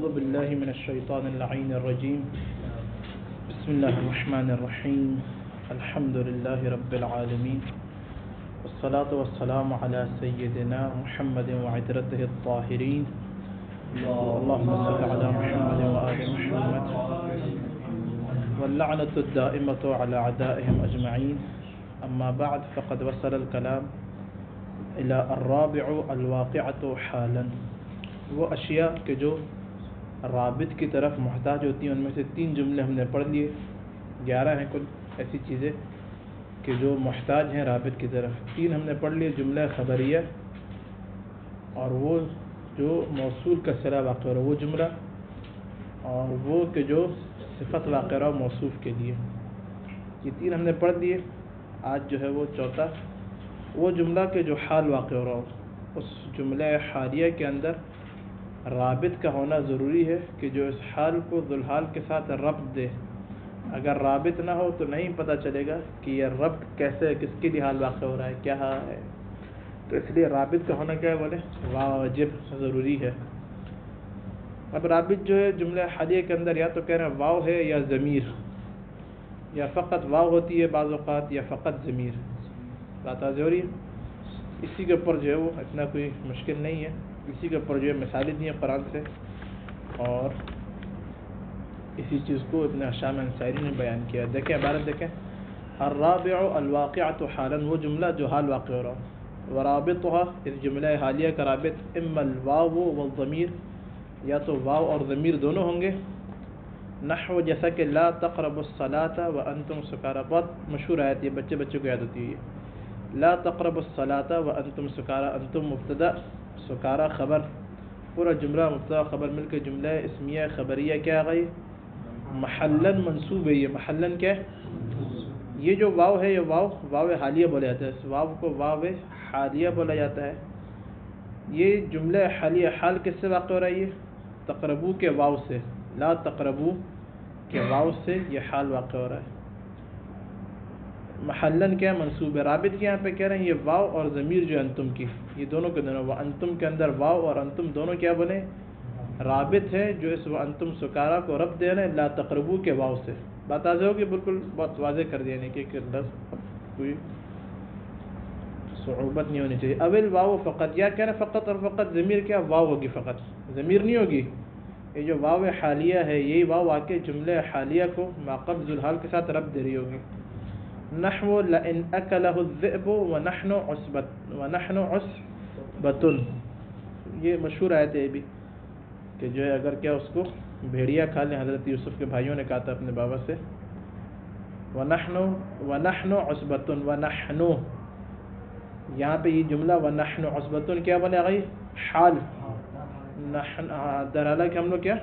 أعوذ بالله من الشيطان اللعين الرجيم. بسم الله الرحمن الرحيم. الحمد لله رب العالمين، والصلاة والسلام على سيدنا محمد وعترته الطاهرين. اللهم صل على محمد وآل محمد، واللعنة الدائمة على أعدائهم أجمعين. أما بعد، فقد وصل الكلام إلى الرابع الواقعة حالا. وہ اشیاء کہ جو رابط کی طرف محتاج ہوتی ہیں، ان میں سے 3 جملے ہم نے پڑھ لیے. 11 ہیں کل ایسی چیزیں کہ جو محتاج ہیں رابط کی طرف. 3 ہم نے پڑھ لیے: جملہ خبریہ، اور وہ جو موصول کا صلہ واقع رہا وہ جملہ، اور وہ کہ جو صفت واقع رہا موصوف کے لیے. یہ 3 ہم نے پڑھ لیے. آج جو ہے وہ چوتھا، وہ جملہ کہ جو حال واقع ہو رہا ہو. اس جملہ حالیہ کے اندر رابط کا ہونا ضروری ہے کہ جو اس حال کو ذوالحال کے ساتھ ربط دے. اگر رابط نہ ہو تو نہیں پتہ چلے گا کہ یہ ربط کیسے، کس کے لیے حال واقع ہو رہا ہے، کیا ہے. تو اس لیے رابط کا ہونا کیا ہے بولے واجب ضروری ہے. اب رابط جو ہے جملہ حالیہ کے اندر یا تو کہہ رہے ہیں واو ہے یا ضمیر، یا فقط واو ہوتی ہے بعض اوقات، یا فقط ضمیر. بات واضح ہو رہی ہے. اسی کے اوپر جو ہے وہ اتنا کوئی مشکل نہیں ہے. اسی کے اوپر جو ہے مثالیں دی ہیں قرآن سے، اور اسی چیز کو ابن ہشام انصاری نے بیان کیا. دیکھیں عبارت دیکھیں: الرابع الواقعۃ حالا، وہ جملہ جو حال واقع ہو رہا ہو. ورابطها، اس جملہ حالیہ کا رابط اما الواو والضمیر، یا تو واو اور ضمیر دونوں ہوں گے. نحو، جیسا کہ لا تقربوا الصلاۃ وانتم سکارى. بہت مشہور آیت ہے، بچے کو یاد ہوتی ہے. لا تقربوا الصلاۃ وانتم سکارى، انتم مبتدا، سکارى خبر. پورا جملہ مبتدا خبر مل کے جملہ اسمیہ خبریہ کیا گئی، محلن منصوب ہے. یہ محلن کیا ہے؟ یہ جو واو ہے، یہ واو حالیہ بولا جاتا ہے. اس واو کو واو حالیہ بولا جاتا ہے. یہ جملہ حالیہ حال کس سے واقع ہو رہا ہے؟ یہ تقربو کے واو سے، لا تقربو کے واو سے یہ حال واقع ہو رہا ہے. محلن کیا منصوب ہے. رابط کے یہاں پہ کہہ رہے ہیں یہ واو اور ضمیر جو انتم کی، یہ دونوں کے دونوں، وہ انتم کے اندر واو اور انتم دونوں کیا بنے؟ رابط ہے جو اس وہ انتم سکارا کو ربط دے رہے ہیں لا تقربو کے واو سے. بات واضح ہوگی، بالکل بہت واضح کر دیا نہیں کہ لفظ کوئی صعوبت نہیں ہونی چاہیے. اول واو فقط، یا کہنا فقط اور فقط ضمیر کیا واو ہوگی، فقط ضمیر نہیں ہوگی. یہ جو واو حالیہ ہے، یہی واو آ کے جملہ حالیہ کو ماقبل ذوالحال کے ساتھ ربط دے رہی ہوگی. نحو لئن اکلہ الذئب ونحن عصبۃ. یہ مشہور آیت ہے بھی کہ جو ہے اگر کیا اس کو بھیڑیا کھا لیں. حضرت یوسف کے بھائیوں نے کہا تھا اپنے بابا سے ونحن عصبۃ. ونحن، یہاں پہ یہ جملہ ونحن عصبۃ کیا بنے گئی؟ حال. نحن درالہ کہ ہم لوگ کیا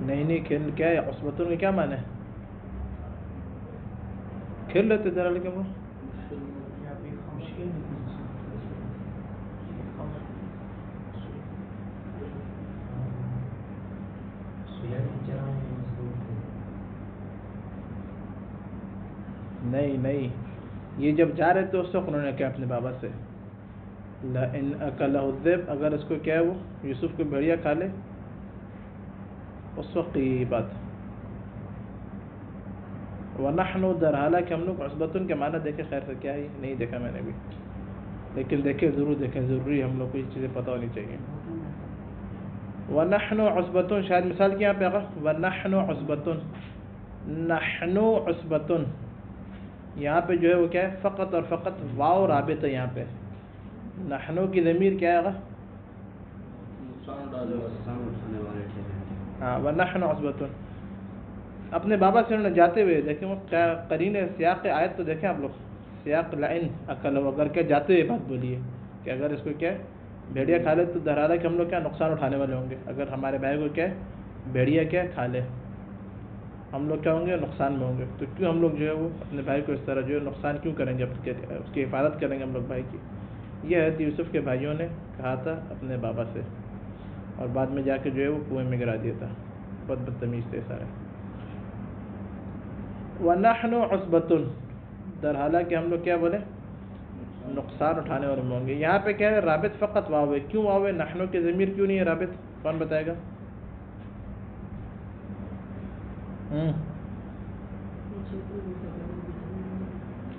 نہیں کیا ہے عصبۃ میں کیا معنی ہے؟ کھیل لیتے درالہ کے ہم نہیں یہ جب جا رہے تھے اس وقت انہوں نے کہا اپنے بابا سے لئن اکلہ الذئب، اگر اس کو کیا ہے وہ یوسف کو بھیڑیا کھا لے، اس وقت یہ بات. ونحن درحالہ کہ ہم لوگ عصبۃ کے معنی دیکھیں. خیر سے کیا ہے نہیں دیکھا میں نے بھی، لیکن دیکھیں ضرور دیکھیں، ضروری ہم لوگ کو یہ چیزیں پتہ ہونی چاہیے. ونحن عصبۃ، شاید مثال کے یہاں پہ آگا ونحن عصبۃ. نحن عصبۃ، یہاں پہ جو ہے وہ کیا ہے؟ فقط اور فقط واو رابط ہے. یہاں پہ نحنو کی ضمیر کیا ہے؟ ہاں ونحن عصبۃ. اپنے بابا سے انہوں نے جاتے ہوئے، دیکھیں وہ قرین سیاق آیت تو دیکھیں آپ لوگ، سیاق لئن اکلہ، اگر کیا جاتے ہوئے بات بولی ہے کہ اگر اس کو کیا ہے بھیڑیا کھا لے تو درحالہ کہ ہم لوگ کیا نقصان اٹھانے والے ہوں گے. اگر ہمارے بھائی کو کیا ہے بھیڑیا کیا کھا لے، ہم لوگ کیا ہوں گے؟ نقصان میں ہوں گے. تو کیوں ہم لوگ جو ہے وہ اپنے بھائی کو اس طرح جو ہے نقصان کیوں کریں گے؟ اس کی حفاظت کریں گے ہم لوگ بھائی کی. یہ حضرت یوسف کے بھائیوں نے کہا تھا اپنے بابا سے، اور بعد میں جا کے جو ہے وہ کنویں میں گرا دیا تھا. بہت بدتمیز تھے سارے. ونحن عصبۃ، در حالانکہ ہم لوگ کیا بولے نقصان اٹھانے والے ہوں گے. یہاں پہ کیا ہے رابط فقط واو ہے. کیوں واو ہے؟ نحنو کے ضمیر کیوں نہیں ہے رابط؟ کون بتائے گا؟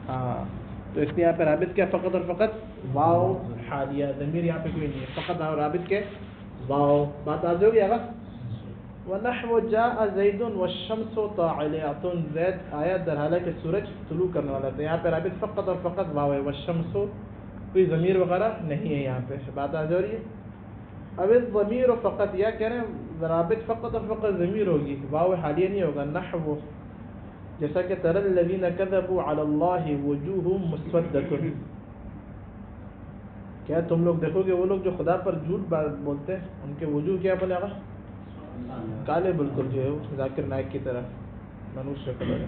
ہاں تو اس لیے یہاں پہ رابط کیا فقط اور فقط واو حالیہ. ضمیر یہاں پہ کوئی نہیں ہے، فقط رابط کے واو. بات آ جائے گی آگا. وَنَحْوَ جَاءَ زَيْدٌ وَالشَّمْسُ طَالِعَةٌ زید آیا در حالہ کہ سورج طلوع کرنے والا تھا. یہاں پہ رابط فقط اور فقط واو ہے. والشمس کوئی ضمیر وغیرہ نہیں ہے یہاں پہ. بات آ جا رہی ہے. اب الضمیر فقط یا کہہ رہے ہیں رابط فقط اور فقط ضمیر ہوگی، واو حالیہ نہیں ہوگا. نحو جیسا کہ ترى الذين كذبوا على الله وجوههم مسودة، کیا تم لوگ دیکھو گے وہ لوگ جو خدا پر جھوٹ بولتے ہیں ان کے وجوہ کیا بنے گا؟ کالے بالکل جو ہے ذاکر نائک کی طرح منوش شکل ہے.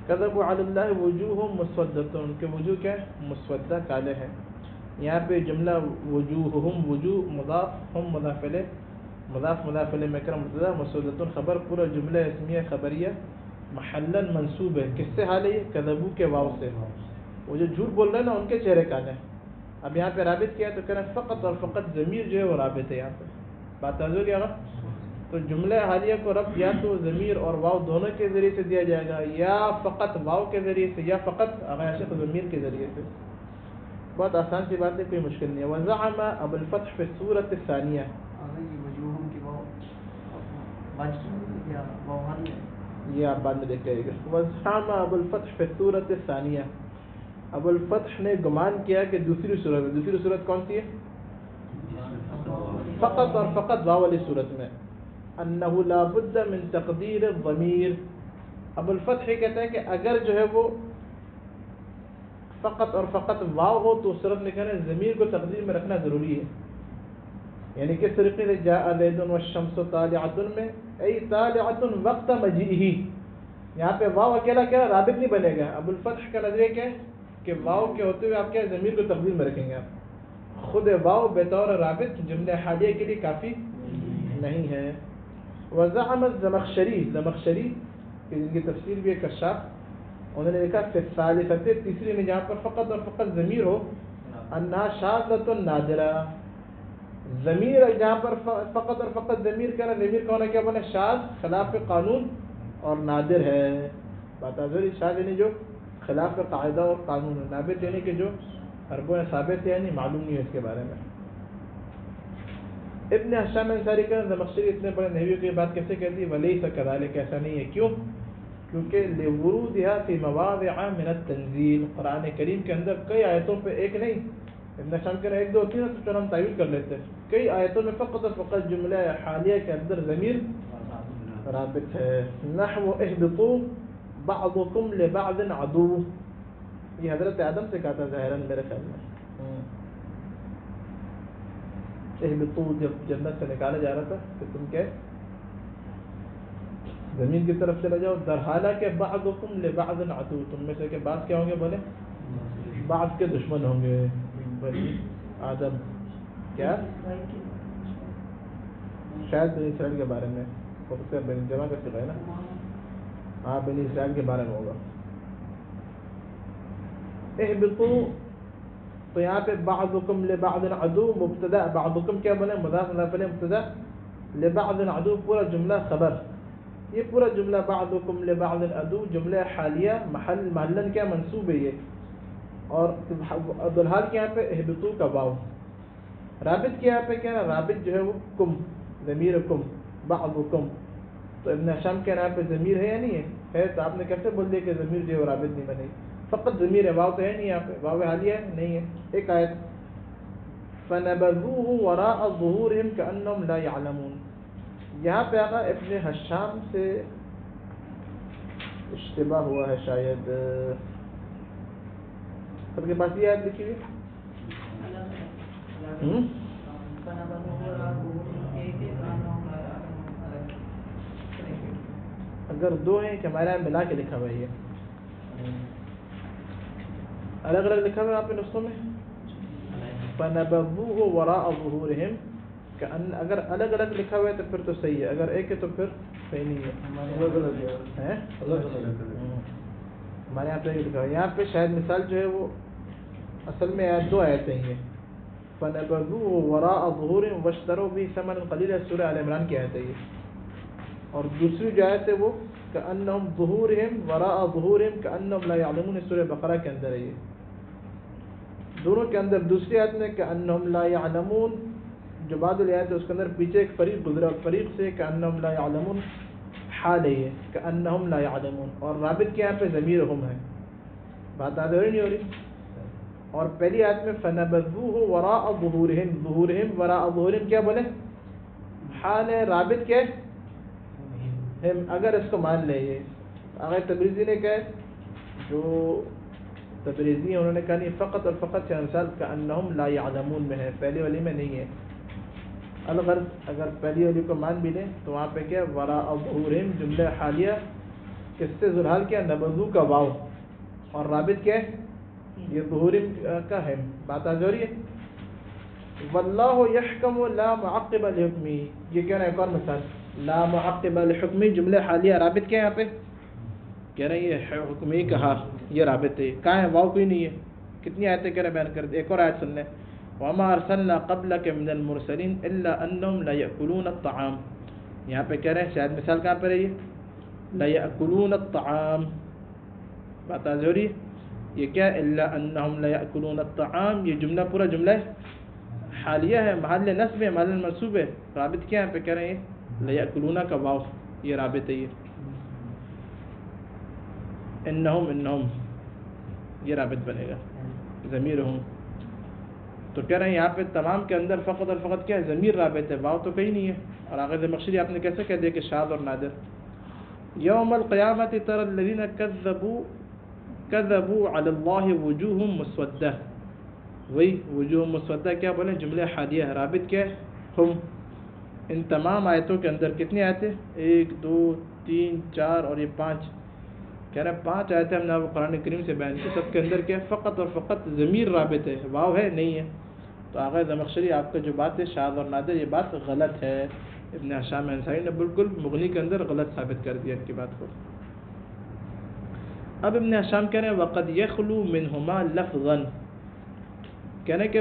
كذبوا على الله وجوههم مسودة، ان کے وجوہ کیا ہے؟ مسودہ، کالے ہیں. یہاں پہ جملہ وجوہہم، وجوہ مضاف، ہم مضاف الیہ، مضاف مضاف الیہ میں کرم مبتدا، مسودۃ خبر، پورا جملہ اسمیہ خبریہ محلن منصوب ہے. کس سے حال ہے یہ؟ کذبو کے واو سے. وہ جو جھوٹ بول رہے ہیں نا ان کے چہرے کالے ہیں. اب یہاں پہ رابط کیا ہے تو کہنا فقط اور فقط ضمیر جو ہے وہ رابط ہے. یہاں پہ بات آ گیا. تو جملہ حالیہ کو رب یا تو ضمیر اور واو دونوں کے ذریعے سے دیا جائے گا، یا فقط واو کے ذریعے سے، یا فقط عاشق ضمیر کے ذریعے سے. بہت آسان سی بات ہے، کوئی مشکل نہیں ہے. وزعم ابو الفتح فی السورۃ الثانیہ، یہ آپ بعد میں دیکھ لیں گے. وزعم ابو الفتح فی السورۃ الثانیہ، ابو الفتح نے گمان کیا کہ دوسری صورت میں، دوسری صورت کون سی ہے؟ فقط اور فقط واو والی صورت میں، انه لا بد من تقدیر الضمیر. ابو الفتح کہتا ہے کہ اگر جو ہے وہ فقط اور فقط واو ہو تو اس صورت میں کہنا ضمیر کو تقدیر میں رکھنا ضروری ہے. یعنی کس طریقے سے جاء زید والشمس طالعۃ میں، ای طالعۃ وقت مجیئہ، یہاں پہ واو اکیلا کیا رابط نہیں بنے گا. ابو الفتح کا نظریہ کیا ہے کہ واو کے ہوتے ہوئے آپ کیا ضمیر کو تقدیر میں رکھیں گے. آپ خود واو بطور رابط جملہ حالیہ کے لیے کافی نہیں ہے. وزعم الزمخشری، زمخشری جن کی تفسیر بھی ہے کشاف، انہوں نے لکھا فی الثالثۃ، تیسری میں جہاں پر فقط اور فقط ضمیر ہو، انہا شاذۃ نادرہ، ضمیر جہاں پر فقط اور فقط ضمیر کا ضمیر کا ہونا کیا بنے؟ شاذ، خلاف قانون اور نادر ہے. بات آزوری. شاذ یعنی جو خلاف قاعدہ اور قانون ہے، نابت یعنی کہ جو عربوں نے ثابت ہے یعنی معلوم نہیں ہے اس کے بارے میں. ابن حشام انصاری کا زمخشری اتنے بڑے نحوی کی بات کیسے کہتی ہے؟ ولیس کذالک، ایسا نہیں ہے. کیوں؟ کیونکہ لورودها فی مواضع من التنزیل، قرآن کریم کے اندر کئی آیتوں پہ، ایک نہیں، ابن حشام کے ایک دو تین تو ہم تعویل کر لیتے ہیں، کئی آیتوں میں فقط اور فقط جملہ حالیہ کے اندر ضمیر رابط ہے. نحو اہبطوا بعضکم لبعض عدو، یہ حضرت آدم سے کہا تھا ظاہراً میرے خیال میں. اہبطوا جب جنت سے نکالا جا رہا تھا کہ تم کیا زمین کی طرف چلے جاؤ، در حالہ کہ بعضکم لبعض عدو، تم میں سے کہ بعض کیا ہوں گے؟ بولے بعض کے دشمن ہوں گے. بنی آدم کیا شاید بنی اسرائیل کے بارے میں بنی جمع کر چکا ہے نا، ہاں بنی اسرائیل کے بارے میں ہوگا. اہبطوا، تو یہاں پہ بعضکم لبعض عدو مبتدا، بعضکم کیا بنے؟ مضاف مضاف الیہ مبتدا، لبعض عدو پورا جملہ خبر. یہ پورا جملہ بعضکم لبعض عدو جملہ حالیہ محلن کیا منصوب ہے یہ، اور ذوالحال کے یہاں پہ اہبطوا کا واو. رابط کے یہاں پہ کیا ہے؟ رابط جو ہے وہ کم، ضمیر کم، بعضکم. تو ابن حشام کے یہاں پہ ضمیر ہے یا نہیں ہے؟ تو آپ نے کیسے بول دیا کہ ضمیر جو ہے وہ رابط نہیں بنے؟ فقط ضمیر ہے، واو تو ہے نہیں یہاں پہ، واو حالیہ ہے نہیں ہے. ایک آیت فَنَبَذُوهُ وَرَاءَ ظُهُورِهِمْ كَأَنَّهُمْ لَا يَعْلَمُونَ، یہاں پہ آقا ابن حشام سے اشتباہ ہوا ہے شاید. سب کے پاس یہ آیت لکھی ہوئی؟ اگر دو ہیں کہ ہمارے یہاں ملا کے لکھا ہوا ہے، الگ الگ لکھا ہوا ہے آپ کے نسخوں میں. فَنَبَذُوهُ وَرَاءَ ظُهُورِهِمْ، اگر الگ الگ لکھا ہوا ہے تو پھر تو صحیح ہے، اگر ایک ہے تو پھر صحیح نہیں ہے. ہمارے یہاں پہ لکھا ہوا ہے، یہاں پہ شاید مثال جو ہے وہ اصل میں آیت 2 آیتیں ہیں، فَنَبَذُوهُ وَرَاءَ ظُهُورِهِمْ وَاشْتَرَوْا بِهِ ثَمَنًا قَلِيلًا، سورہ آل عمران کی آیت ہے یہ۔ اور دوسری جو آیت ہے وہ كَأَنَّهُمْ ظُهُورِهِمْ وَرَاءَ ظُهُورِهِمْ كَأَنَّهُمْ لَا يَعْلَمُونَ، سورہ بقرہ کے اندر ہے یہ دونوں کے اندر۔ دوسری آیت میں كَأَنَّهُمْ لَا يَعْلَمُونَ، جو بعد آیت ہے اس کے اندر پیچھے ایک فریق گزرا، فریق سے كَأَنَّهُمْ لَا يَعْلَمُونَ حال ہے یہ كَأَنَّهُمْ لَا يَعْلَمُونَ، اور رابط کے یہاں پہ ضمیر ہم ہے، بات آ رہی نہیں ہو رہی؟ اور پہلی آیت میں فَنَبَذُوهُ وَرَاءَ ظُهُورِهِمْ، ظُهُورِهِمْ وَرَاءَ ظُهُورِهِمْ کیا بولے؟ حال ہے، رابط کے ہم، اگر اس کو مان لیں یہ آغا تبریزی نے کہا، جو تبریزی ہیں انہوں نے کہا نہیں، فقط اور فقط چند مثال كَأَنَّهُمْ لَا يَعْلَمُونَ میں ہے، پہلی والی میں نہیں ہے۔ الغرض اگر پہلی والی کو مان بھی لیں تو وہاں پہ کیا وَرَاءَ ظُهُورِهِمْ جملہ حالیہ، کس سے ذوالحال کیا؟ نبذو کا واو، اور رابط کیا ہے؟ یہ ظہورم کا ہے، بات آ رہی ہے۔ واللہ یحکم لا معقب لحکمی، یہ کہہ رہا ہے ایک اور مثال، لا معقب لحکمی جملہ حالیہ، رابط کیا ہے یہاں پہ؟ کہہ رہے ہیں یہ حکمی کہا، یہ رابط ہے، کہاں ہے؟ واو کوئی نہیں ہے۔ کتنی آیتیں کہہ رہے بیان کر دیں، ایک اور آیت سن لیں، وما ارسلنا قبلک من المرسلین الا انہم لیأکلون الطعام، یہاں پہ کہہ رہے ہیں شاید مثال کہاں پہ رہی ہے؟ لیأکلون الطعام، بات آ رہی ہے۔ یہ کیا الا انہم لیأکلون الطعام، یہ جملہ پورا جملہ حالیہ ہے، محل نصب ہے، محل منصوب ہے، رابط کیا ہے پہ کہہ رہے ہیں لیأکلون کا واو، یہ رابط ہے، یہ انہم یہ رابط بنے گا، ضمیرہم، تو کہہ رہے ہیں یہاں پہ تمام کے اندر فقط اور فقط کیا ہے؟ ضمیر رابط ہے، واو تو کہیں نہیں ہے۔ اور آغاز زمخشری آپ نے کیسے کہہ دیا کہ شاذ اور نادر؟ یوم القیامت تری الذین کذبوا علی اللہ وجوہہم مسودہ، وہی وجوہ مسودہ کیا بولیں؟ جملہ حالیہ ہے، رابط کیا ہے؟ ہم۔ ان تمام آیتوں کے اندر کتنی آیتیں؟ 1 2 3 4 اور یہ 5، کہہ رہے ہیں 5 آیتیں ہم نے آپ قرآن کریم سے بیان کی، سب کے اندر کیا ہے؟ فقط اور فقط ضمیر رابط ہے، واو ہے نہیں ہے۔ تو آغاز زمخشری آپ کا جو بات ہے شاذ اور نادر، یہ بات غلط ہے، ابن ہشام انصاری نے بالکل مغنی کے اندر غلط ثابت کر دیا ان کی بات کو۔ اب ابن ہشام کہہ رہے ہیں وقد یخلو منہما لفظا، کہہ رہے ہیں کہ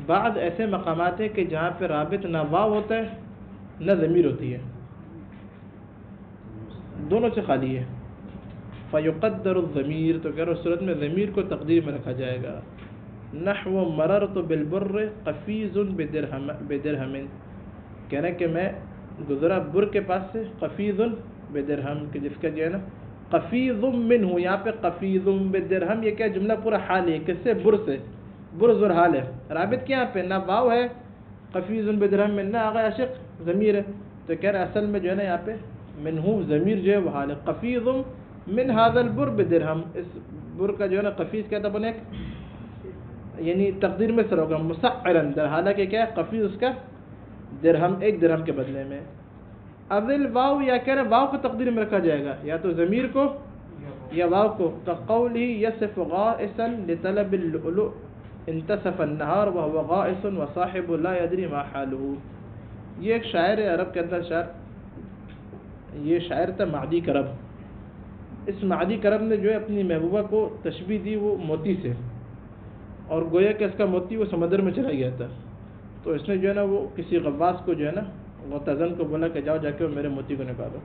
بعض ایسے مقامات ہیں کہ جہاں پہ رابط نہ واو ہوتا ہے نہ ضمیر ہوتی ہے، دونوں سے خالی ہے، فیقدر الضمیر، تو کہہ رہے ہیں صورت میں ضمیر کو تقدیر میں رکھا جائے گا، نحو مررت بالبر قفیز بدرہم، کہہ رہے ہیں کہ میں گزرا بر کے پاس سے، قفیز بدرہم، کہ جس کا جو ہے نا قفیز منہ، یہاں پہ قفیز بدرہم، یہ کیا جملہ پورا حال ہے، کس سے؟ بر سے، بر ذوالحال ہے، رابط کیا پہ؟ نہ واو ہے قفیز بدرہم میں، نہ آغا عاشق ضمیر ہے، تو کہہ رہے اصل میں جو ہے نا یہاں پہ منہ ضمیر جو ہے وہ حال ہے، قفیز من هذا البر بدرہم، اس بر کا جو ہے نا قفیز کیا تھا بنے، یعنی تقدیر میں سر ہوگا مسعرن، در حالانکہ کیا ہے؟ قفیز اس کا درہم، 1 درہم کے بدلے میں۔ اول واو، یا کہہ رہے واو کو تقدیر میں رکھا جائے گا، یا تو ضمیر کو یا واو کو، كقوله يصف غائسا لطلب اللؤلؤ انتصف النهار وهو غائس وصاحب لا يدري ما حاله، یہ ایک شاعر ہے عرب کے اندر، شاعر، یہ شاعر تھا معدی کرب، اس معدی کرب نے جو ہے اپنی محبوبہ کو تشبیہ دی وہ موتی سے، اور گویا کہ اس کا موتی وہ سمندر میں چلا گیا تھا، تو اس نے جو ہے نا وہ کسی غواص کو جو ہے نا غوطہ کو بولا کہ جاؤ جا کے وہ میرے موتی کو نکالو،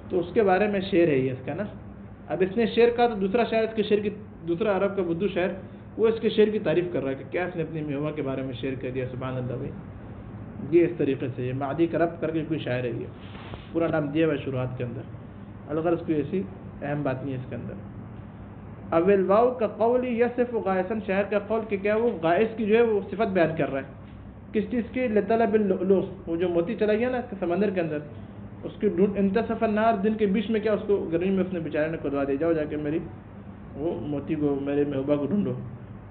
تو اس کے بارے میں شعر ہے یہ اس کا نا۔ اب اس نے شعر کہا تو دوسرا شاعر اس کے شعر کی، دوسرا عرب کا بدو شاعر، وہ اس کے شعر کی تعریف کر رہا ہے کہ کیا اس نے اپنی محبوبہ کے بارے میں شعر کر دیا، سبحان اللہ بھائی، یہ اس طریقے سے یہ معدی کرب کر کے کوئی شاعر ہے، یہ پورا نام دیا ہوا ہے شروعات کے اندر، الغرض کوئی ایسی اہم بات نہیں ہے اس کے اندر۔ اول واو کا قول یصف غائسن، شاعر کا قول کہ کیا وہ غائس کی جو ہے وہ صفت بیان کر رہا ہے، کس چیز کی؟ لطلب اللؤلؤ، وہ جو موتی چلا گیا نا سمندر کے اندر، اس کی ڈھونڈ، انتصف النہار، دن کے بیچ میں کیا اس کو گرمی میں اس نے بیچارے نے کھدوا دیا، جاؤ جا کے میری وہ موتی کو، میرے محبوبہ کو ڈھونڈو،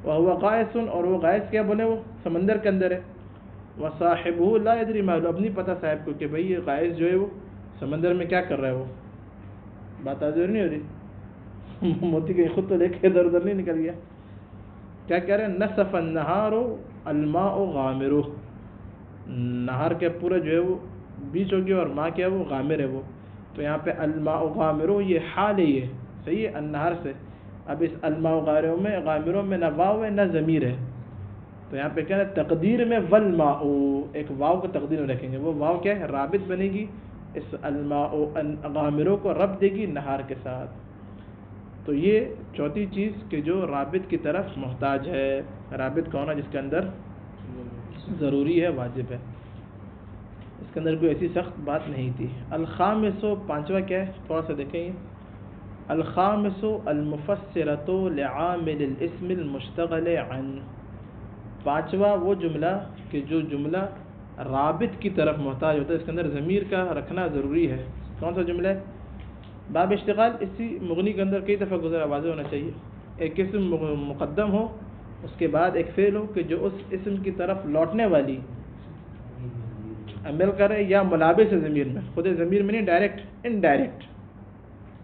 وہو غائس، اور وہ غائس کیا بولے وہ سمندر کے اندر ہے، وصاحبہ لا یدری ما، اب نہیں پتہ صاحب کو کہ بھئی یہ غائس جو ہے وہ سمندر میں کیا کر رہا ہے، وہ بات آج نہیں ہو رہی، موتی کہیں خود تو لے کے ادھر ادھر نہیں نکل گیا، کیا کہہ رہے ہیں؟ نصف النہار الماء غامر، نہار کے پورا جو ہے وہ بیچ ہو گیا اور ماں کیا ہے وہ غامر ہے وہ، تو یہاں پہ الماء غامر یہ حال ہے، یہ صحیح ہے النہار سے، اب اس الماء غامروں میں نہ واو ہے نہ ضمیر ہے، تو یہاں پہ کیا ہے تقدیر میں والماء، ایک واو کو تقدیر میں رکھیں گے، وہ واو کیا ہے رابط بنے گی، اس الماء غامروں کو رب دے گی نہار کے ساتھ۔ تو یہ چوتھی چیز کہ جو رابط کی طرف محتاج ہے، رابط کون ہے جس کے اندر ضروری ہے، واجب ہے، اس کے اندر کوئی ایسی سخت بات نہیں تھی۔ الخامس، پانچواں کیا ہے تھوڑا سا دیکھیں یہ، الخامس المفسرۃ لعامل الاسم المشتغل عن، پانچواں وہ جملہ کہ جو جملہ رابط کی طرف محتاج ہوتا ہے، اس کے اندر ضمیر کا رکھنا ضروری ہے۔ کون سا جملہ ہے؟ باب اشتغال اسی مغنی کے اندر کئی دفعہ گزرا، واضح ہونا چاہیے، ایک اسم مقدم ہو، اس کے بعد ایک فعل ہو کہ جو اس اسم کی طرف لوٹنے والی عمل کرے یا ملابس ہے ضمیر میں، خود ضمیر میں نہیں، ڈائریکٹ انڈائریکٹ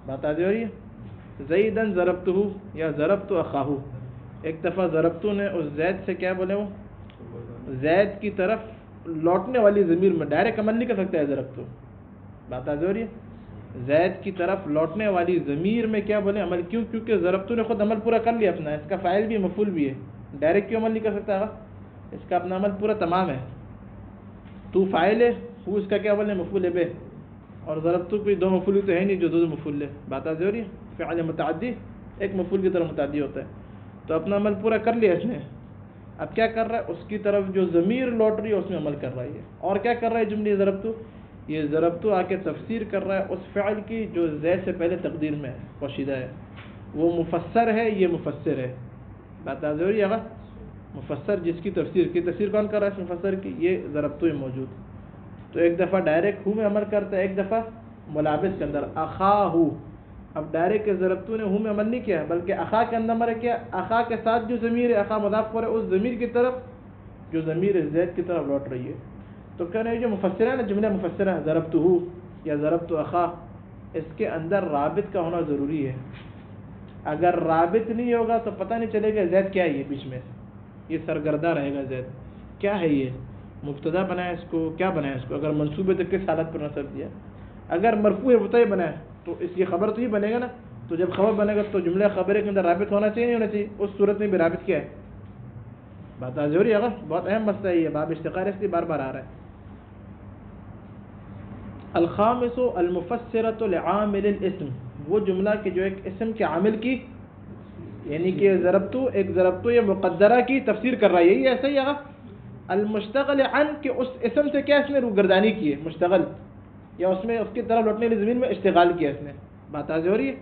بات آ رہی ہے۔ زیدن ضربتہ یا ضربت اخاہ، ایک دفعہ ضربتو نے اس زید سے کیا بولے، وہ زید کی طرف لوٹنے والی ضمیر میں، ڈائریکٹ عمل نہیں کر سکتا ہے ضربتو، بات آ رہی ہے، زید کی طرف لوٹنے والی ضمیر میں کیا بولے عمل، کیوں؟ کیونکہ ضربتو نے خود عمل پورا کر لیا اپنا، اس کا فاعل بھی مفعول بھی ہے، ڈائریکٹ کیوں عمل نہیں کر سکتا ہے؟ اس کا اپنا عمل پورا تمام ہے، تو فاعل ہے، وہ اس کا کیا بولے مفعول ہے بے، اور ضربتو کوئی دو مفعول تو ہے نہیں جو دو مفعول ہے، بات آ رہی ہے، فعل متعدی ایک مفعول کی طرف متعدی ہوتا ہے، تو اپنا عمل پورا کر لیا اس نے، اب کیا کر رہا ہے، اس کی طرف جو ضمیر لوٹ رہی ہے اس میں عمل کر رہا ہے، اور کیا کر رہا ہے جملے ضربتو، یہ ضربتو آ کے تفسیر کر رہا ہے اس فعل کی جو زید سے پہلے تقدیر میں ہے، پوشیدہ ہے، وہ مفسر ہے، یہ مفسر ہے، بات آ رہی ہے، مفسر جس کی تفسیر کون کر رہا ہے اس مفسر کی، یہ ضربتو ہی موجود، تو ایک دفعہ ڈائریکٹ ہو میں عمل کرتا ہے، ایک دفعہ ملابس کے اندر اخاہ، اب ڈائریکٹ ضربتو نے ہو میں عمل نہیں کیا بلکہ اخا کے اندر عمل کیا، اخا کے ساتھ جو ضمیر ہے، اخا مضاف ہے، اس ضمیر کی طرف جو ضمیر زید کی طرف لوٹ رہی ہے، تو کہنا ہے جو مفسرہ ہے نا، جملہ مفسرہ ضربتہ یا ضربت اخا، اس کے اندر رابط کا ہونا ضروری ہے، اگر رابط نہیں ہوگا تو پتہ نہیں چلے گا زید کیا ہے، یہ بیچ میں یہ سرگردہ رہے گا، زید کیا ہے، یہ مبتدا بنایا اس کو، کیا بنایا اس کو، اگر منصوب ہے تو کس حالت پر نصب دیا، اگر مرفوع ہے مبتدا بنایا تو اس یہ خبر تو ہی بنے گا نا، تو جب خبر بنے گا تو جملہ خبر کے اندر رابط ہونا چاہیے نہیں ہونا چاہیے، اس صورت میں بھی رابط کیا ہے، بات ضروری ہے، بہت اہم مسئلہ ہے یہ، باب اشتقار اس لیے بار بار آ رہا ہے۔ الخامس المفسرۃ لعامل الاسم، وہ جملہ کہ جو ایک اسم کے عامل کی، یعنی کہ ضربتو یا مقدرہ کی تفسیر کر رہا ہے، یہی ایسا ہی ہے، المشتغل عن کہ اس اسم سے کیا اس نے روگردانی کی ہے، مشتغل یا اس میں اس کی طرف لوٹنے والی زمین میں اشتغال کیا اس نے، بات آ رہی ہے۔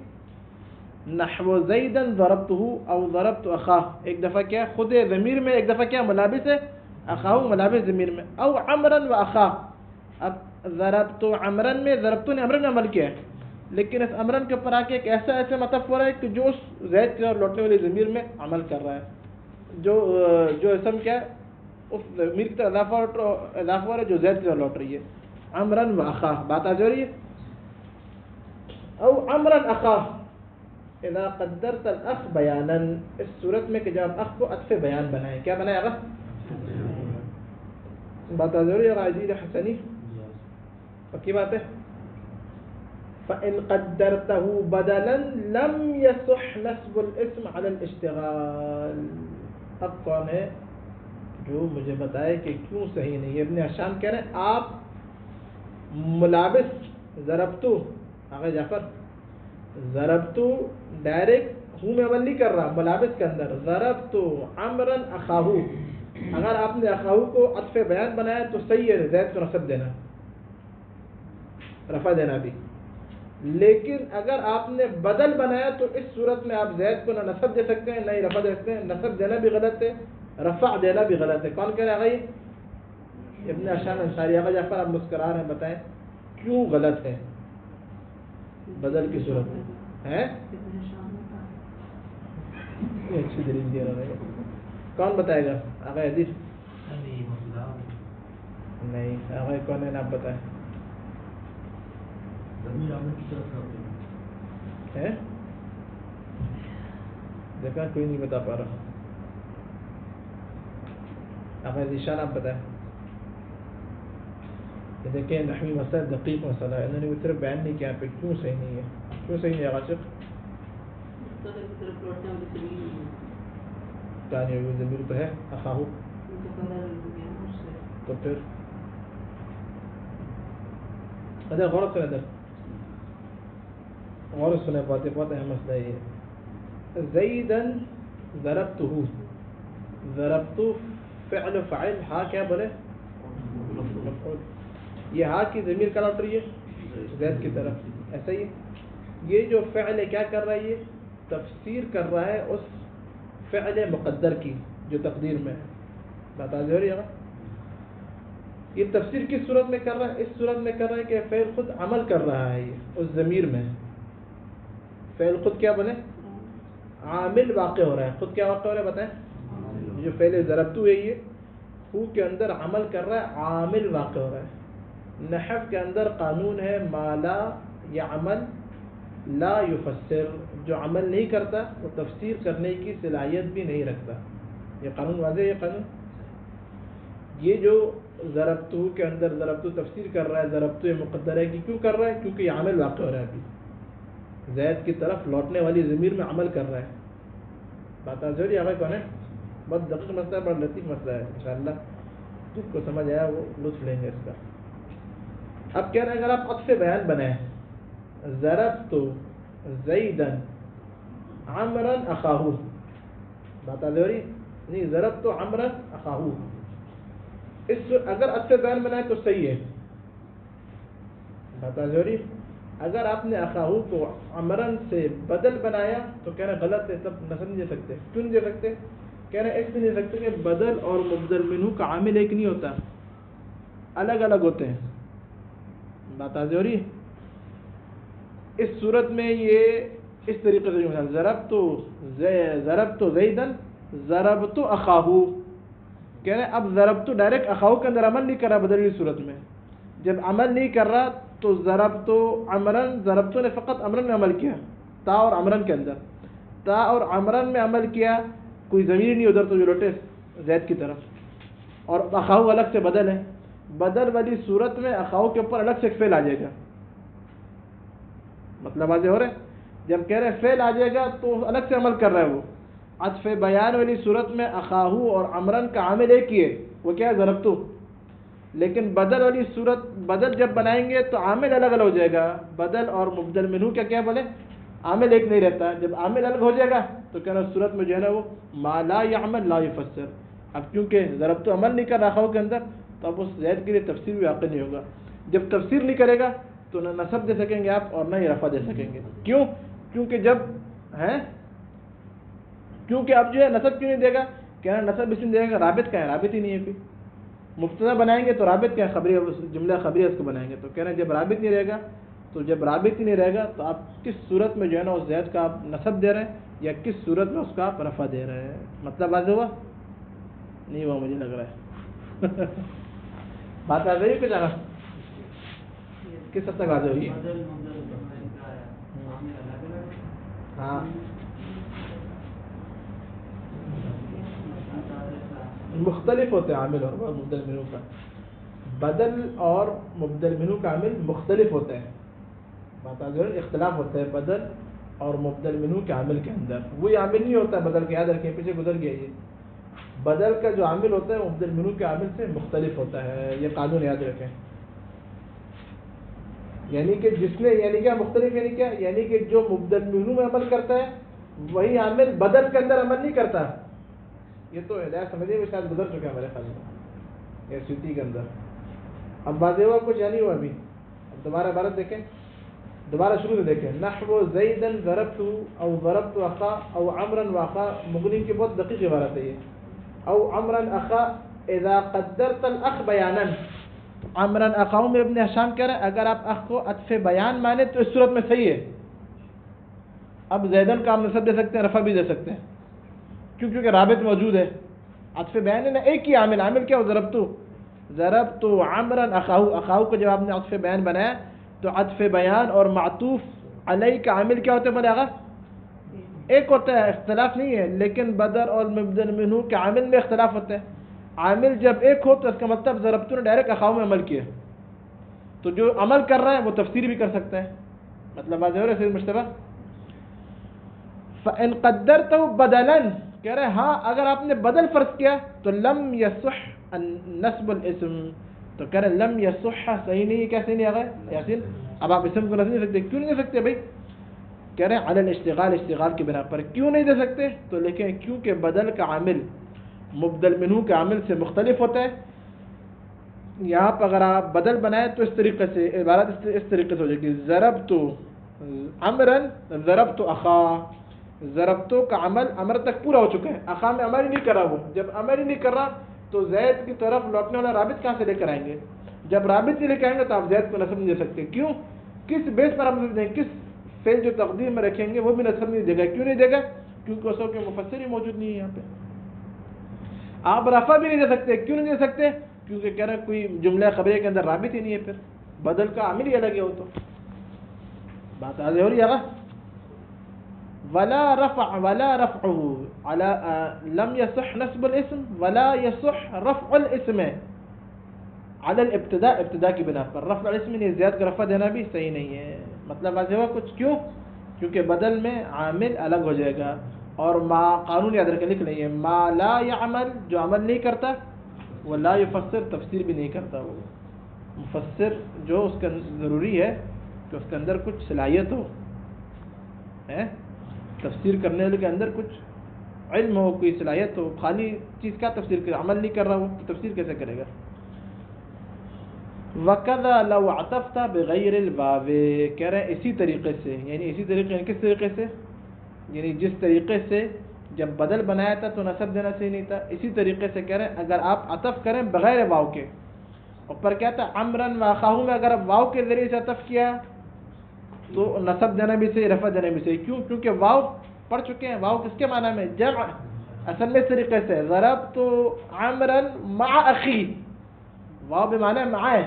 نحو زیدن ضربتہ او ضربت اخاہ، ایک دفعہ کیا خود ضمیر میں، ایک دفعہ کیا ملابس ہے، اخاہ ملابس ضمیر میں، او عمرا و اخاہ، اب ضربت عمرن میں، ضربت نے عمرن میں عمل کیا ہے، لیکن اس عمرن کے اوپر آ کے ایک ایسا مطلب ہو رہا ہے کہ جو اس زید کی اور لوٹنے والی ضمیر میں عمل کر رہا ہے، جو اسم کیا ہے اس ضمیر کی طرف اضافہ ہو رہا ہے جو زید کی طرف لوٹ رہی ہے، عمرن و اخاہ، بات آ جا رہی ہے۔ او عمرن اخاہ اذا قدرت الاخ بیانا، اس صورت میں کہ جب اخ کو عطف بیان بنائے، کیا بنائے اخ، بات آ جا رہی ہے، عزیز حسنی پکی بات ہے۔ فَإِنْ قَدَّرْتَهُ بَدَلًا لَمْ يَصُحْ نَصْبُ الْاسْمِ عَلَى الْإِشْتِغَالِ، اب کون ہے جو مجھے بتائے کہ کیوں صحیح نہیں ہے؟ ابن ہشام کہہ رہے ہیں آپ ملابس ضربتو، آغا جعفر ضربتو ڈائریکٹ ہوں میں عمل نہیں کر رہا، ملابس کے اندر ضربتو عمرن اخاہو، اگر آپ نے اخاہو کو عطف بیان بنایا تو صحیح ہے، زید کو نصب دینا، رفع دینا بھی، لیکن اگر آپ نے بدل بنایا تو اس صورت میں آپ زید کو نہ نصب دے سکتے ہیں نہ ہی رفع دے سکتے ہیں، نصب دینا بھی غلط ہے، رفع دینا بھی غلط ہے۔ کون کہہ رہا ہے ابن ہشام انصاری؟ آغا جعفر آپ مسکرا رہے ہیں، بتائیں کیوں غلط ہے بدل کی صورت میں ہے؟ یہ اچھی دلیل دے رہا ہے، کون بتائے گا؟ آغا عزیز نہیں، آغا کون ہے، آپ بتائیں ہے؟ دیکھا کوئی نہیں بتا پا رہا، آغا ذیشان آپ بتائیں۔ دیکھیں نحوی مسئلہ دقیق مسئلہ ہے، انہوں نے وہ صرف بیان نہیں کیا پہ کیوں صحیح نہیں ہے، کیوں صحیح نہیں ہے عاشق؟ کیا نہیں ہوگی ضمیر تو ہے اخاہو تو پھر اچھا غور کریں ادھر غور سنیں باتیں بہت اہم مسئلہ یہ ہے زیدن ضربتہ ضربت فعل فاعل ہا کیا بولے مفعول یہ ہا کی ضمیر کا لوٹ رہی ہے زید کی طرف ایسا ہی یہ جو فعل ہے کیا کر رہا ہے یہ تفسیر کر رہا ہے اس فعل مقدر کی جو تقدیر میں ہے بتا دے رہی ہے یہ تفسیر کس صورت میں کر رہا ہے اس صورت میں کر رہا ہے کہ فعل خود عمل کر رہا ہے یہ اس ضمیر میں فعل خود کیا بنے عامل واقع ہو رہا ہے خود کیا واقع ہو رہا ہے بتائیں جو فعل ضربتو ہے یہ ہو کے اندر عمل کر رہا ہے عامل واقع ہو رہا ہے نحو کے اندر قانون ہے ما لا یعمل لا یفسر جو عمل نہیں کرتا وہ تفسیر کرنے کی صلاحیت بھی نہیں رکھتا یہ قانون واضح ہے یہ قانون یہ جو ضربتو کے اندر ضربتو تفسیر کر رہا ہے ضربتو مقدر ہے کہ کیوں کر رہا ہے کیونکہ یہ عامل واقع ہو رہا ہے ابھی زید کی طرف لوٹنے والی ضمیر میں عمل کر رہا ہے بات ضروری آگے کون ہے بہت دقیق مسئلہ ہے بڑا لطیف مسئلہ ہے انشاءاللہ جس کو سمجھ آیا وہ لطف لیں گے اس کا اب کہہ رہے ہیں اگر آپ عطف بیان بنائیں ضربت زیدن عمرا اخاہو بات ضروری نہیں ضربت عمرا اخاہو اس اگر عطف بیان بنائے تو صحیح ہے بات ضروری اگر آپ نے اخاہو کو عمرن سے بدل بنایا تو کہہ رہے غلط ہے سب نسب نہیں دے سکتے کیوں نہیں دے سکتے کہہ رہے اس لیے دے سکتے کہ بدل اور مبدل منہ کا عامل ایک نہیں ہوتا الگ الگ ہوتے ہیں بات آ رہی اس صورت میں یہ اس طریقے سے ضربت زیدن ضربت اخاہو کہہ رہے اب ضربت ڈائریکٹ اخاہو کے اندر عمل نہیں کر رہا بدلی صورت میں جب عمل نہیں کر رہا تو ضربت عمرن ضربت نے فقط عمرن میں عمل کیا تا اور عمرن کے اندر تا اور عمرن میں عمل کیا کوئی ضمیر نہیں ادھر تو جو لوٹے زید کی طرف اور اخاہو الگ سے بدل ہے بدل والی صورت میں اخاہو کے اوپر الگ سے ایک فعل آ جائے گا مطلب واضح ہو رہا ہے جب کہہ رہے فعل آ جائے گا تو الگ سے عمل کر رہا ہے وہ عطف بیان والی صورت میں اخاہو اور عمرن کا عامل ایک ہی ہے وہ کیا ہے ضربتو لیکن بدل والی صورت بدل جب بنائیں گے تو عامل الگ الگ ہو جائے گا بدل اور مبدل منہ کیا بولے عامل ایک نہیں رہتا جب عامل الگ ہو جائے گا تو کہنا صورت میں جو ہے نا وہ ما لا یعمل لا یفسر اب کیونکہ ضربتو عمل نہیں کر رہا اخاہو کے اندر تو اب اس زید کے لیے تفسیر بھی واقع نہیں ہوگا جب تفسیر نہیں کرے گا تو نہ نصب دے سکیں گے آپ اور نہ ہی رفع دے سکیں گے کیوں کیونکہ جب ہیں کیونکہ اب جو ہے نصب کیوں نہیں دے گا کہنا نصب اس لیے دے گا رابط کا ہے رابط ہی نہیں ہے کوئی مبتدا بنائیں گے تو رابط کیا خبری جملہ خبریہ اس کو بنائیں گے تو کہنا جب رابط نہیں رہے گا تو جب رابط ہی نہیں رہے گا تو آپ کس صورت میں جو ہے نا اس زید کا آپ نصب دے رہے ہیں یا کس صورت میں اس کا آپ رفع دے رہے ہیں مطلب واضح ہوا نہیں ہوا مجھے لگ رہا ہے بات آ رہی ہے کہ جانا کس حد تک واضح ہوئی ہاں مختلف ہوتے ہیں عامل اور مبدل منہ کا بدل اور مبدل منہ کا عامل مختلف ہوتے ہیں بات اختلاف ہوتا ہے بدل اور مبدل منہ کے عامل کے اندر وہی عامل نہیں ہوتا بدل کے یاد رکھیں پیچھے گزر گیا یہ بدل کا جو عامل ہوتا ہے مبدل منہ کے عامل سے مختلف ہوتا ہے یہ قانون یاد رکھیں یعنی کہ جس نے یعنی کیا مختلف یعنی کیا یعنی کہ جو مبدل منہ میں عمل کرتا ہے وہی عامل بدل کے اندر عمل نہیں کرتا یہ تو ہدایت سمجھے میں شاید گزر چکا ہے میرے خیال میں یہ سیٹی کے اندر اب واضح ہوا کچھ نہیں ہوا ابھی اب دوبارہ عبارت دیکھیں دوبارہ شروع سے دیکھیں نحو زیدن ضربت او ضربت اخا او عمرا واخا مغنی کی بہت دقیق عبارت ہے یہ او عمرا اخا اذا قدرت الاخ بیانا عمرا اخاؤں میں ابن حشام کہہ رہے ہیں اگر آپ اخ کو عطف بیان مانے تو اس صورت میں صحیح ہے اب زیدن کا آپ نصب دے سکتے ہیں رفع بھی دے سکتے ہیں کیونکہ رابط موجود ہے عطف بیان ہے نا ایک ہی عامل کیا ہو ضربت عمرا اخاہو کو جب آپ نے عطف بیان بنایا تو عطف بیان اور معطوف علیہ کا عامل کیا ہوتا ہے بولے آغا ایک ہوتا ہے اختلاف نہیں ہے لیکن بدل اور مبدل منہ کے عامل میں اختلاف ہوتا ہے عامل جب ایک ہو تو اس کا مطلب ضربت نے ڈائریکٹ اخاہو میں عمل کیا تو جو عمل کر رہا ہے وہ تفسیر بھی کر سکتا ہے مطلب واضح ہو رہا ہے مشتبہ فَإِنْ قَدَّرْتَهُ بَدَلًا کہہ رہے ہاں اگر آپ نے بدل فرض کیا تو لم یصح نصب الاسم، تو کہہ رہے لم یصح صحیح نہیں ہے، کیسے نہیں آ گئے یاسین؟ اب آپ اسم کو نصب نہیں سکتے، کیوں نہیں دے سکتے بھائی؟ کہہ رہے ہیں علی الاشتغال، اشتغال کی بنا پر کیوں نہیں دے سکتے؟ تو لکھیں کیونکہ بدل کا عامل مبدل منہ کے عامل سے مختلف ہوتا ہے۔ یہاں پر اگر آپ بدل بنائیں تو اس طریقے سے عبارت اس طریقے سے ہو جائے گی ضربت عمرا ضربت اخا، ضربتو کا عمل امر تک پورا ہو چکا ہے، اخا میں عمل ہی نہیں کر رہا ہوں، جب عمل ہی نہیں کر رہا تو زید کی طرف لوٹنے والا رابط کہاں سے لے کر آئیں گے؟ جب رابط سے لے کر آئیں گے تو آپ زید کو نصب نہیں دے سکتے، کیوں؟ کس بیس پر آپ نصب دیں؟ کس فعل جو تقدیم میں رکھیں گے وہ بھی نصب نہیں دے گا، کیوں نہیں دے گا؟ کیونکہ اس کے مفسر ہی موجود نہیں ہے یہاں پہ۔ آپ رفع بھی نہیں دے سکتے، کیوں نہیں دے سکتے؟ کیونکہ کہہ رہے ہیں کوئی جملہ خبریہ کے اندر رابط ہی نہیں ہے، پھر بدل کا عامل ہی الگ ہے، وہ تو بات واضح ہو رہی ہے۔ ولا رفع ولا رفعه على لم يصح نصب الاسم ولا يصح رفع الاسم على الابتداء، ابتداء کی بنا پر رفع الاسم نے زیادہ کا رفع دینا بھی صحیح نہیں ہے، مطلب واضح ہوا کچھ؟ کیوں؟ کیونکہ بدل میں عامل الگ ہو جائے گا، اور ما قانون یاد رکھ لکھ لیں ما لا يعمل جو عمل نہیں کرتا، وہ لا يفسر تفسیر بھی نہیں کرتا، وہ مفسر جو اس کا ضروری ہے کہ اس کے اندر کچھ صلاحیت ہو، تفسیر کرنے والے کے اندر کچھ علم ہو، کوئی صلاحیت ہو، خالی چیز کا تفسیر کرے، عمل نہیں کر رہا ہو تو تفسیر کیسے کرے گا؟ وَكَذَا لَوْ عَطَفْتَ بِغَيْرِ الْبَابِ کہہ رہے ہیں اسی طریقے سے، یعنی اسی طریقے، یعنی کس طریقے سے؟ یعنی جس طریقے سے جب بدل بنایا تھا تو نصب دینا صحیح نہیں تھا، اسی طریقے سے کہہ رہے ہیں اگر آپ عطف کریں بغیر واو کے، اوپر کیا تھا عمرن واخاہو میں اگر واو کے ذریعے سے عطف کیا تو نصب دینا بھی صحیح، رفع دینا بھی صحیح، کیوں؟ کیونکہ واو پڑھ چکے ہیں، واو کس کے معنی میں؟ جمع، اصل میں اس طریقے سے ضربت عمرا مع اخی، واو بے معنی مع ہے،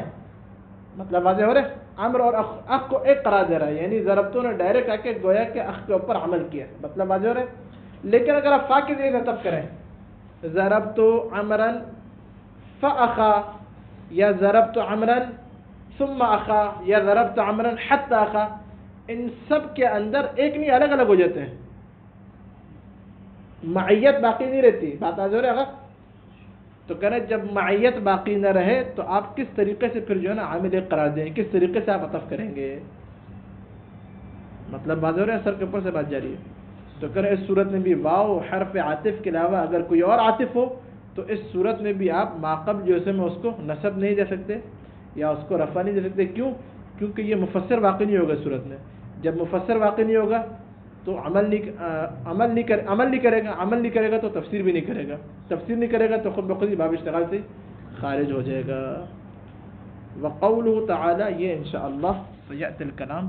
مطلب واضح ہو رہا ہے، عمر اور اخ کو ایک قرار دے رہا ہے، یعنی ضربتوں نے ڈائریکٹ آ کے گویا کہ اخ کے اوپر عمل کیا، مطلب واضح ہو رہا ہے۔ لیکن اگر آپ فا کے ذریعے عطف کریں ضربت عمرا فاخا، یا ضربت عمرا ثم اخا، یا ضربت عمرا حتى اخا، ان سب کے اندر ایک نہیں الگ الگ ہو جاتے ہیں، معیت باقی نہیں رہتی، بات آج ہو رہا ہے۔ تو کہہ رہے جب معیت باقی نہ رہے تو آپ کس طریقے سے پھر جو ہے نا عامل ایک قرار دیں، کس طریقے سے آپ عطف کریں گے؟ مطلب بات ہو رہا ہے، سر کے اوپر سے بات جاری ہے۔ تو کہہ رہے اس صورت میں بھی واو حرف عاطف کے علاوہ اگر کوئی اور عاطف ہو تو اس صورت میں بھی آپ ماقبل جو اسم ہے اس کو نصب نہیں دے سکتے یا اس کو رفع نہیں دے سکتے، کیوں؟ کیونکہ یہ مفسر واقع نہیں ہوگا صورت میں، جب مفسر واقع نہیں ہوگا تو عمل نہیں کرے گا تو تفسیر بھی نہیں کرے گا، تفسیر نہیں کرے گا تو خود بخود باب اشتغال سے خارج ہو جائے گا۔ وقوله تعالی، یہ انشاءاللہ سیأتی الکلام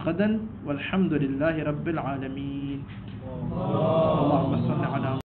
غدا والحمد للہ رب العالمین۔ اللہم صل علی